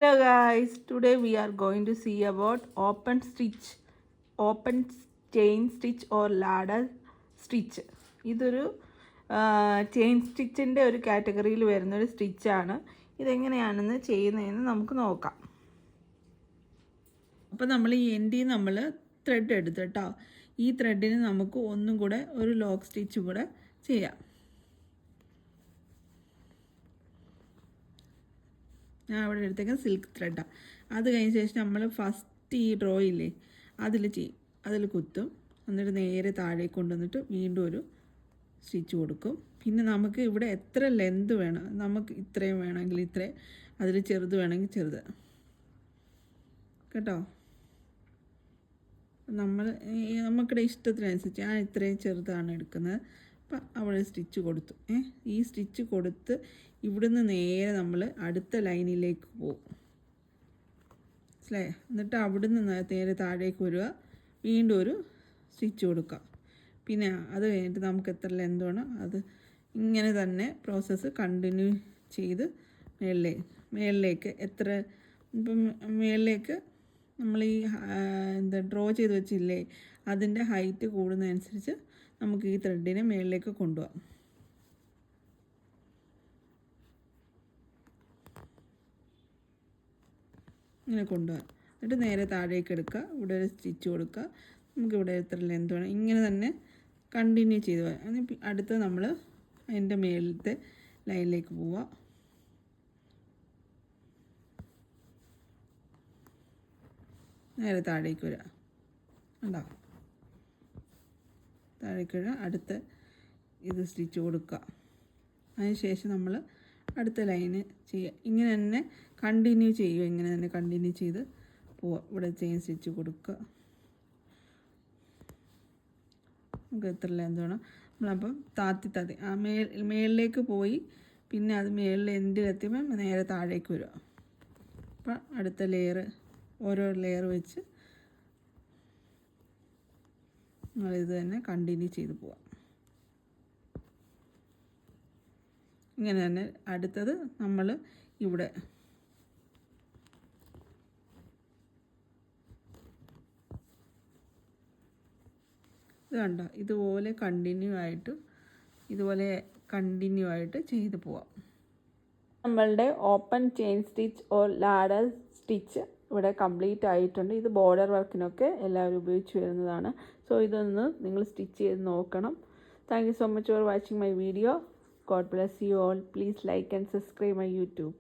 Hello guys, today we are going to see about open chain stitch or ladder stitch. ഇതൊരു chain സ്റ്റിച്ചിൻ്റെ ഒരു കാറ്റഗറിയിൽ വരുന്നൊരു സ്റ്റിച്ചാണ്. ഇതെങ്ങനെയാണെന്ന് ചെയ്യുന്നതെന്ന് നമുക്ക് നോക്കാം. അപ്പോൾ നമ്മൾ ഈ എൻഡിൽ നമ്മൾ ത്രെഡ് എടുത്ത് കേട്ടോ. ഈ ത്രെഡിന് നമുക്ക് ഒന്നും കൂടെ ഒരു ലോക്ക് സ്റ്റിച്ച് കൂടെ ചെയ്യാം. ഞാൻ അവിടെ എടുത്തേക്കുന്നത് സിൽക്ക് ത്രെഡാണ്. അത് കഴിഞ്ഞ ശേഷം നമ്മൾ ഫസ്റ്റ് ഈ ഡ്രോ ഇല്ലേ അതിൽ കുത്തും. എന്നിട്ട് നേരെ താഴേക്ക് കൊണ്ടുവന്നിട്ട് വീണ്ടും ഒരു സ്റ്റിച്ച് കൊടുക്കും. പിന്നെ നമുക്ക് ഇവിടെ എത്ര ലെന്ത് വേണം, നമുക്ക് ഇത്രയും വേണമെങ്കിൽ ഇത്രയും, അതിൽ ചെറുത് വേണമെങ്കിൽ ചെറുത് കേട്ടോ. നമുക്കിടെ ഇഷ്ടത്തിനനുസരിച്ച് ഞാൻ ഇത്രയും ചെറുതാണ് എടുക്കുന്നത്. അപ്പം അവിടെ സ്റ്റിച്ച് കൊടുത്തു. ഈ സ്റ്റിച്ച് കൊടുത്ത് ഇവിടുന്ന് നേരെ നമ്മൾ അടുത്ത ലൈനിലേക്ക് പോകും. മനസ്സിലായേ? എന്നിട്ട് അവിടുന്ന് നേരെ താഴേക്ക് വരിക, വീണ്ടും ഒരു സ്റ്റിച്ച് കൊടുക്കുക. പിന്നെ അത് കഴിഞ്ഞിട്ട് നമുക്ക് എത്ര ലെന്ത് വേണം അത് ഇങ്ങനെ തന്നെ പ്രോസസ്സ് കണ്ടിന്യൂ ചെയ്ത് മേളിലേക്ക് എത്ര ഇപ്പം മേളിലേക്ക് നമ്മൾ ഈ ഡ്രോ ചെയ്ത് വെച്ചില്ലേ അതിൻ്റെ ഹൈറ്റ് കൂടുന്നതനുസരിച്ച് നമുക്ക് ഈ ത്രെഡിനെ മേളിലേക്ക് കൊണ്ടുപോകാം. ഇങ്ങനെ കൊണ്ടുപോകാം. എന്നിട്ട് നേരെ താഴേക്ക് എടുക്കുക, ഇവിടെ ഒരു സ്റ്റിച്ച് കൊടുക്കുക. നമുക്കിവിടെ എത്ര ലെന്ത് വേണം ഇങ്ങനെ തന്നെ കണ്ടിന്യൂ ചെയ്ത് പോകാം. അടുത്ത് നമ്മൾ അതിൻ്റെ മേലത്തെ ലൈനിലേക്ക് പോവുക. നേരെ താഴേക്ക് വരിക. ഉണ്ടാവും താഴേക്ക് വരിക, അടുത്ത ഇത് സ്റ്റിച്ച് കൊടുക്കുക. അതിനുശേഷം നമ്മൾ അടുത്ത ലൈന് ചെയ്യുക. ഇങ്ങനെ തന്നെ കണ്ടിന്യൂ ചെയ്യുക. ഇങ്ങനെ തന്നെ കണ്ടിന്യൂ ചെയ്ത് പോവുക. ഇവിടെ ചെയിൻ സ്റ്റിച്ച് കൊടുക്കുക. നമുക്ക് എത്ര ലെന്ത് വേണം നമ്മളപ്പം താത്തി ആ മേളിലേക്ക് പോയി പിന്നെ അത് മേളിൽ എൻഡിലെത്തിയപ്പം നേരെ താഴേക്ക് വരിക. അപ്പം അടുത്ത ലെയർ ഓരോ ലെയർ വെച്ച് നമ്മളിത് തന്നെ കണ്ടിന്യൂ ചെയ്ത് പോവാം. ഇങ്ങനെ തന്നെ അടുത്തത് നമ്മൾ ഇവിടെ ഇത് കണ്ടോ, ഇതുപോലെ കണ്ടിന്യൂ ആയിട്ട് ചെയ്ത് പോവാം. നമ്മളുടെ open chain stitch or ladder stitch ഇവിടെ കംപ്ലീറ്റ് ആയിട്ടുണ്ട്. ഇത് ബോർഡർ വർക്കിനൊക്കെ എല്ലാവരും ഉപയോഗിച്ച് വരുന്നതാണ്. സോ ഇതൊന്ന് നിങ്ങൾ സ്റ്റിച്ച് ചെയ്ത് നോക്കണം. Thank you so much for watching my video. God bless you all. Please like and subscribe my YouTube.